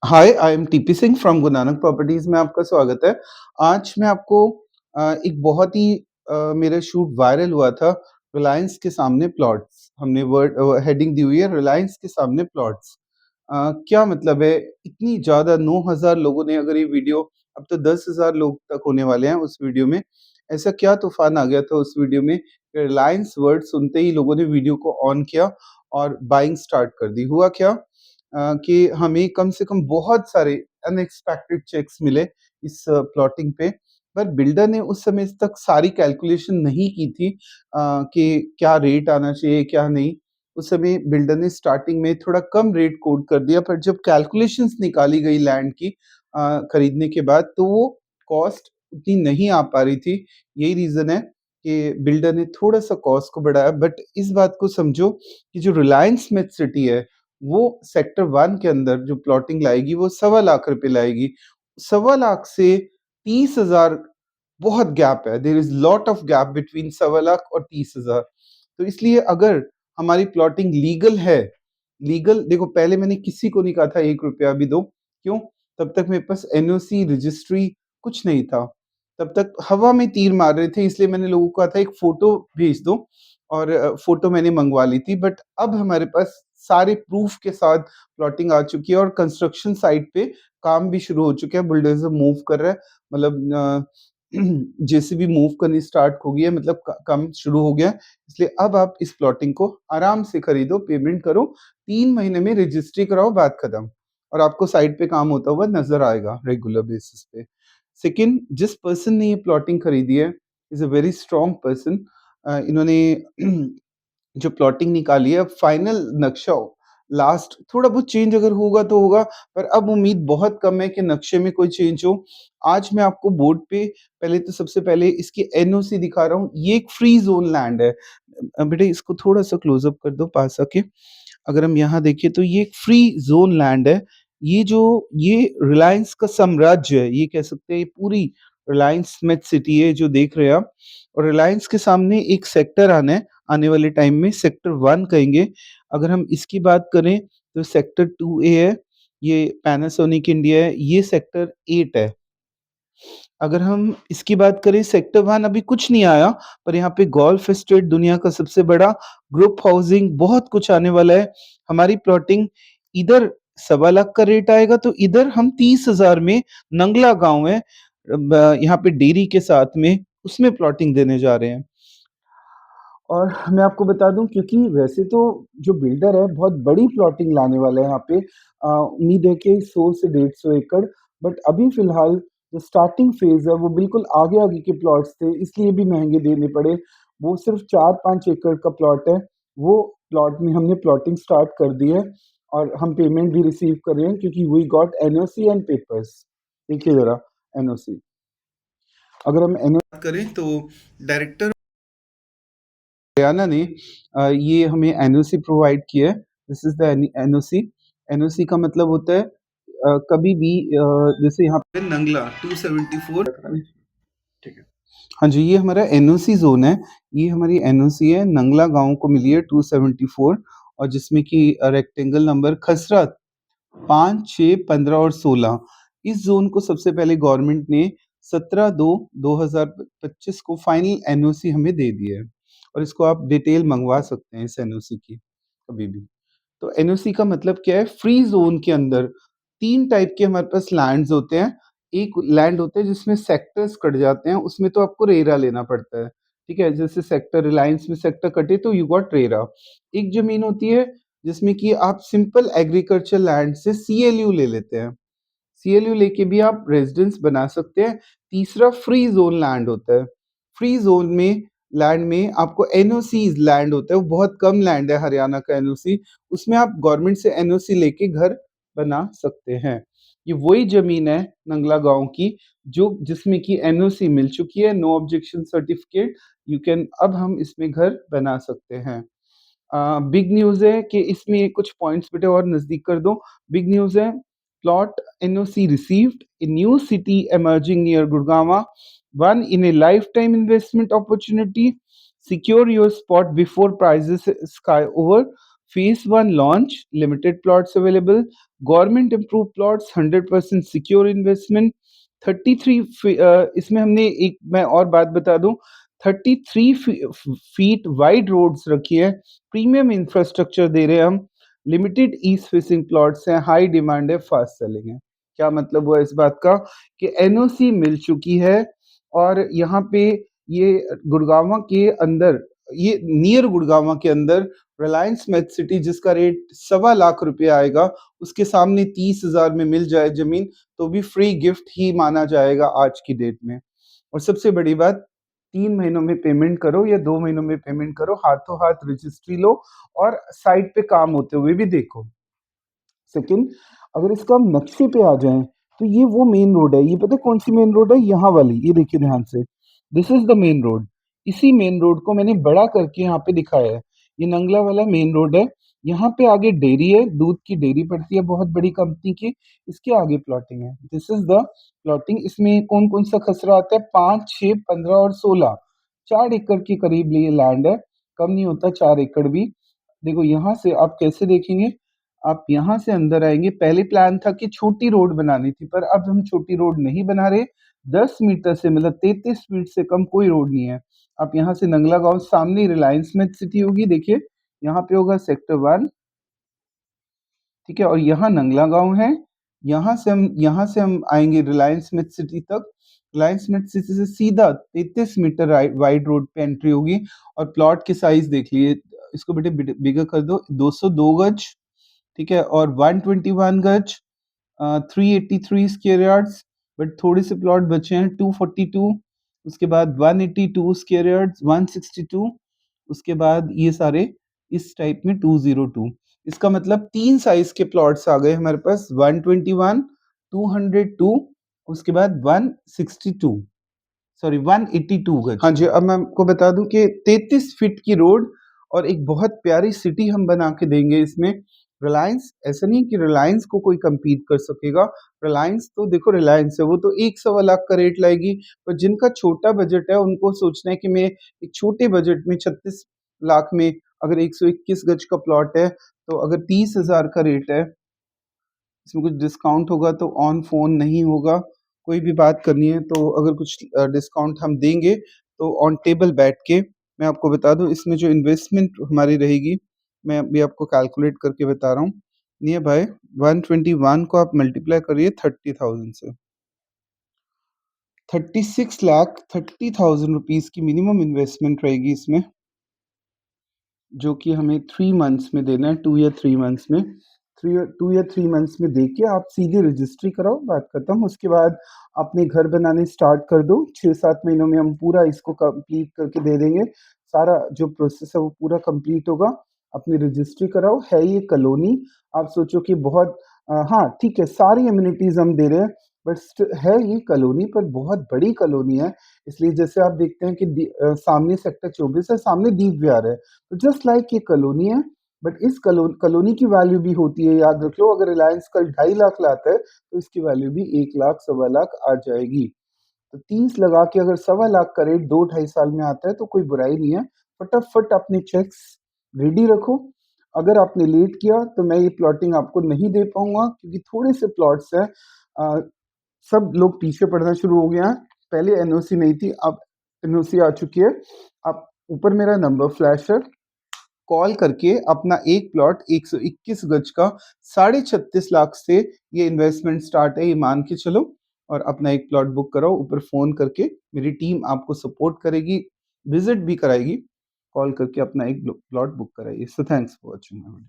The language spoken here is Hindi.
Hi, I am TP Singh from Guru Nanak properties में आपका स्वागत है। आज मैं आपको एक बहुत ही मेरा शूट वायरल हुआ था, रिलायंस के सामने प्लॉट्स। हमने हेडिंग दी हुई है रिलायंस के सामने प्लॉट्स। क्या मतलब है, इतनी ज़्यादा 9,000 लोगों ने अगर ये वीडियो, अब तो 10,000 लोग तक होने वाले हैं उस वीडियो में। ऐसा क्या तूफ़ान आ गया था उस वीडियो में, रिलायंस वर्ड सुनते ही लोगों ने वीडियो को ऑन किया और बाइंग स्टार्ट कर दी। हुआ क्या कि हमें कम से कम बहुत सारे अनएक्सपेक्टेड चेक्स मिले इस प्लॉटिंग पे, पर बिल्डर ने उस समय तक सारी कैलकुलेशन नहीं की थी कि क्या रेट आना चाहिए, क्या नहीं। उस समय बिल्डर ने स्टार्टिंग में थोड़ा कम रेट कोट कर दिया, पर जब कैलकुलेशंस निकाली गई लैंड की खरीदने के बाद, तो वो कॉस्ट उतनी नहीं आ पा रही थी। यही रीज़न है कि बिल्डर ने थोड़ा-सा कॉस्ट को बढ़ाया, बट इस बात को समझो कि जो रिलायंस मेट सिटी है, वो सेक्टर 1 के अंदर जो प्लॉटिंग लाएगी वो सवा लाख रुपए लाएगी। सवा लाख से 30,000 बहुत गैप है। There is lot of gap between सवा लाख और 30,000। तो इसलिए अगर हमारी प्लॉटिंग लीगल है, लीगल देखो, पहले मैंने किसी को नहीं कहा था ₹1 भी दो। क्यों? तब तक मेरे पास एनओसी, रजिस्ट्री कुछ नहीं था। तब तक हवा में तीर मार रहे थे, इसलिए मैंने लोगों को कहा था एक फ़ोटो भेज दो, और फ़ोटो मैंने मँगवा ली थी। बट अब हमारे पास सारे प्रूफ़ के साथ प्लॉटिंग आ चुकी है और कंस्ट्रक्शन साइट पे काम भी शुरू हो चुके हैं। बुलडोज़र मूव कर रहा है, मतलब जेसीबी मूव करनी स्टार्ट हो गई है, मतलब क काम शुरू हो गया है। इसलिए अब आप इस प्लॉटिंग को आराम से खरीदो, पेमेंट करो, 3 महीने में रजिस्ट्री कराओ, बात खत्म। और आपको साइट पे काम होता हुआ नज़र आएगा रेगुलर बेसिस पे। सेकंड, जिस पर्सन ने ये प्लॉटिंग खरीदी है, is a very strong person. इन्होंने जो प्लॉटिंग निकाली है, फाइनल नक्शा हो, लास्ट थोड़ा बहुत चेंज अगर होगा तो होगा, पर अब उम्मीद बहुत कम है कि नक्शे में कोई चेंज हो। आज मैं आपको बोर्ड पे पहले तो सबसे पहले इसकी एनओसी दिखा रहा हूँ। ये एक फ्री ज़ोन लैंड है। बेटा इसको थोड़ा-सा क्लोज़ अप कर दो पास आके। अगर हम यहाँ देखें तो ये एक फ्री ज़ोन लैंड है। ये रिलायंस का साम्राज्य है, ये कह सकते हैं। ये पूरी रिलायंस स्मिथ सिटी है जो देख रहे हैं आप, और रिलायंस के सामने एक सेक्टर आना है, आने वाले टाइम में सेक्टर 1 कहेंगे। अगर हम इसकी बात करें तो सेक्टर 2A है, ये पैनासोनिक इंडिया है, ये सेक्टर 8 है। अगर हम इसकी बात करें सेक्टर 1 अभी कुछ नहीं आया, पर यहाँ पे गोल्फ एस्टेट, दुनिया का सबसे बड़ा ग्रुप हाउसिंग, बहुत कुछ आने वाला है। हमारी प्लॉटिंग इधर सवा लाख का रेट आएगा, तो इधर हम 30,000 में, नंगला गाँव है यहाँ पे डेयरी के साथ में, उसमें प्लॉटिंग देने जा रहे हैं। और मैं आपको बता दूँ, क्योंकि वैसे तो जो बिल्डर है बहुत बड़ी प्लॉटिंग लाने वाला है यहाँ पे। उम्मीद है कि 100 से 150 एकड़, बट अभी फ़िलहाल जो स्टार्टिंग फ़ेज़ है वो बिल्कुल आगे-आगे के प्लॉट्स थे, इसलिए भी महँगे देने पड़े। वो सिर्फ़ 4-5 एकड़ का प्लॉट है, वो प्लॉट में हमने प्लॉटिंग स्टार्ट कर दी है, और हम पेमेंट भी रिसीव कर रहे हैं क्योंकि we got NOC and papers. देखिए ज़रा एनओसी। अगर हम एनओ बात करें तो डायरेक्टर हरियाणा ने ये हमें एनओसी प्रोवाइड किया है। This is the NOC. NOC का मतलब होता है कभी भी जैसे यहाँ पे नंगला 274, ठीक है। हाँ जी, ये हमारा एनओसी ज़ोन है। ये हमारी एनओसी है, नंगला गाँव को मिली है 274, और जिसमें कि रेक्टेंगल नंबर खसरा 5, 6, 15 और 16। इस ज़ोन को सबसे पहले गवर्नमेंट ने 17/2/2025 को फाइनल एनओसी हमें दे दी है, और इसको आप डिटेल मँगवा सकते हैं इस एनओसी की, कभी भी। तो एनओसी का मतलब क्या है? फ्री ज़ोन के अंदर 3 टाइप के हमारे पास लैंड्स होते हैं। एक लैंड होता है जिसमें सेक्टर्स कट जाते हैं, उसमें तो आपको रेरा लेना पड़ता है, ठीक है? जैसे सेक्टर रिलायंस में सेक्टर कटे तो यू गॉट रेरा। एक ज़मीन होती है जिसमें कि आप सिंपल एग्रीकल्चर लैंड से सीएलयू ले लेते हैं। सीएलयू लेके भी आप रेज़िडेंस बना सकते हैं। तीसरा फ्री ज़ोन लैंड होता है। फ्री ज़ोन में लैंड में आपको एनओसीज़ लैंड होता है, वो बहुत कम लैंड है हरियाणा का एनओसी, उसमें आप गवर्नमेंट से एनओसी लेके घर बना सकते हैं। ये वही ज़मीन है नंगला गाँव की, जो जिसमें कि एनओसी मिल चुकी है, no objection certificate, you can, अब हम इसमें घर बना सकते हैं। बिग न्यूज़ है कि इसमें कुछ पॉइंट्स बेटा और नज़दीक कर दो। बिग न्यूज़ है, plot NOC received, a new city emerging near Gurgaon, one in a lifetime investment opportunity. Secure your spot before prices sky over. Phase 1 launch, limited plots available, government approved plots, 100% secure investment, 33 इसमें हमने एक मैं और बात बता दूँ, 33 फीट वाइड रोड्स रखी है, प्रीमियम इंफ्रास्ट्रक्चर दे रहे हैं हम, लिमिटेड ईस्ट फेसिंग प्लॉट्स हैं, हाई डिमांड है, फास्ट सेलिंग है। क्या मतलब हुआ इस बात का कि एनओसी मिल चुकी है और यहाँ पे ये गुड़गांव के अंदर, ये नियर गुड़गांव के अंदर रिलायंस मेट सिटी जिसका रेट 1.25 लाख आएगा, उसके सामने 30,000 में मिल जाए जमीन तो भी फ्री गिफ्ट ही माना जाएगा आज की डेट में। और सबसे बड़ी बात, 3 महीनों में पेमेंट करो या 2 महीनों में पेमेंट करो, हाथों हाथ रजिस्ट्री लो और साइट पे काम होते हुए भी देखो। सेकंड, अगर इसका हम नक्शे पे आ जाएं तो ये वो मेन रोड है, ये पता है कौन सी मेन रोड है, यहाँ वाली, ये देखिए ध्यान से, this is the main road. इसी मेन रोड को मैंने बड़ा करके यहाँ पे दिखाया है, ये नंगला वाला मेन रोड है। यहाँ पे आगे डेयरी है, दूध की डेयरी पड़ती है बहुत बड़ी कंपनी की, इसके आगे प्लॉटिंग है, दिस इज द प्लॉटिंग। इसमें कौन कौन सा खसरा आता है, 5, 6, 15 और 16, 4 एकड़ के करीब ये लैंड है, कम नहीं होता 4 एकड़ भी। देखो यहाँ से आप कैसे देखेंगे, आप यहाँ से अंदर आएंगे, पहले प्लान था कि छोटी रोड बनानी थी पर अब हम छोटी रोड नहीं बना रहे, 10 मीटर से मतलब 33 फीट से कम कोई रोड नहीं है। आप यहाँ से नंगला गांव, सामने रिलायंस मेट सिटी होगी, देखिए यहाँ पे होगा सेक्टर 1, ठीक है, और यहाँ नंगला गांव है। यहाँ से हम आएंगे रिलायंस मेट सिटी तक, रिलायंस मेट सिटी से सीधा 33 मीटर वाइड रोड पे एंट्री होगी। और प्लॉट की साइज देख लिए, इसको बेटे बिगर कर दो, 202 गज, ठीक है, और 121 गज, 383 स्क्वायर यार्ड्स, बट थोड़े से प्लॉट बचे हैं, 242, उसके बाद 182 स्क्वायर यार्ड्स, 162, उसके बाद ये सारे इस टाइप में 202। इसका मतलब 3 साइज के प्लॉट्स आ गए हमारे पास, 121, 202, उसके बाद 162, सॉरी 182 गज। हाँ जी, अब मैं आपको बता दूं कि 33 फीट की रोड और एक बहुत प्यारी सिटी हम बना के देंगे इसमें। रिलायंस, ऐसा नहीं कि रिलायंस को कोई compete कर सकेगा, रिलायंस तो देखो रिलायंस है, वो तो 1-1.25 लाख का रेट लाएगी, पर जिनका छोटा बजट है उनको सोचना है कि मैं एक छोटे बजट में 36 लाख में, अगर 121 गज का प्लॉट है तो अगर 30,000 का रेट है, इसमें कुछ डिस्काउंट होगा तो ऑन फ़ोन नहीं होगा, कोई भी बात करनी है तो अगर कुछ डिस्काउंट हम देंगे तो ऑन टेबल बैठ के, मैं आपको बता दूँ इसमें जो इन्वेस्टमेंट हमारी रहेगी, मैं अभी आपको कैलकुलेट करके बता रहा हूँ, नियर बाय 121 को आप मल्टीप्लाई करिए 30,000 से, 36,30,000 रुपीज़ की मिनिमम इन्वेस्टमेंट रहेगी इसमें, जो कि हमें 3 मंथ्स में देना है, 2 या 3 मंथ्स में। 2 या 3 मंथ्स में देके आप सीधे रजिस्ट्री कराओ, बात खत्म। उसके बाद अपने घर बनाने स्टार्ट कर दो, 6-7 महीनों में हम पूरा इसको कंप्लीट करके दे देंगे। सारा जो प्रोसेस है वो पूरा कंप्लीट होगा। अपनी रजिस्ट्री कराओ, है ये कॉलोनी, आप सोचो कि बहुत हाँ, ठीक है, सारी एमिनिटीज़ हम दे रहे हैं, बट है ये कॉलोनी पर बहुत बड़ी कॉलोनी है, इसलिए जैसे आप देखते हैं कि सामने सेक्टर 24 है, सामने दीप विहार है। तो जस्ट लाइक ये कॉलोनी है, बट इस कॉलोनी की वैल्यू भी होती है, याद रख लो, अगर रिलायंस कल 2.5 लाख लाता है तो इसकी वैल्यू भी 1 लाख 1.25 लाख आ जाएगी। तो 30 लगा के अगर 1.25 लाख का रेट 2-2.5 साल में आता है तो कोई बुराई नहीं है। फटाफट अपने चेक्स रेडी रखो। अगर आपने लेट किया तो मैं ये प्लॉटिंग आपको नहीं दे पाऊंगा, क्योंकि थोड़े से प्लॉट्स हैं, सब लोग पीछे पड़ना शुरू हो गए हैं। पहले एनओसी नहीं थी, अब एनओसी आ चुकी है। आप ऊपर मेरा नंबर फ्लैश है, कॉल करके अपना एक प्लॉट 121 गज का 36.5 लाख से ये इन्वेस्टमेंट स्टार्ट है, ये मान के चलो, और अपना एक प्लॉट बुक कराओ। ऊपर फ़ोन करके मेरी टीम आपको सपोर्ट करेगी, विजिट भी कराएगी, कॉल करके अपना एक प्लॉट बुक कराइए। So thanks for watching my video.